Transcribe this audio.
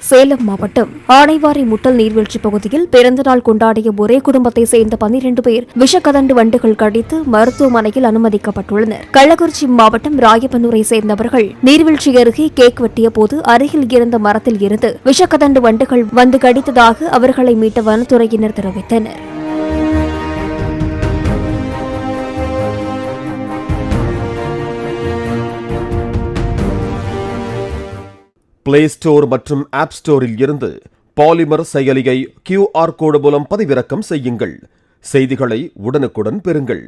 சேலம் மாவட்டம் ஆனைவாரி முட்டல் நீர்வீழ்ச்சி பகுதியில் பிறந்தநாள் கொண்டாடிய ஒரே குடும்பத்தை சேர்ந்த 12 பேர் விஷக்கதண்டு வண்டுகள் கடித்து மருத்துவமனையில் அனுமதிக்கப்பட்டுள்ளனர். கள்ளக்குறிச்சி மாவட்டம் ராயப்பனூரை சேர்ந்தவர்கள் நீர்வீழ்ச்சி அருகே கேக் வெட்டிய போது அருகில் இருந்த மரத்தில் இருந்து விஷக்கதண்டு வண்டுகள் வந்து கடித்ததாக அவர்களை மீட்ட வனத்துறையினர் தெரிவித்தனர். பிளே ஸ்டோர் மற்றும் ஆப் ஸ்டோரில் இருந்து பாலிமர் செயலியை QR கோடு மூலம் பதிவிறக்கம் செய்யுங்கள். செய்திகளை உடனுக்குடன் பெறுங்கள்.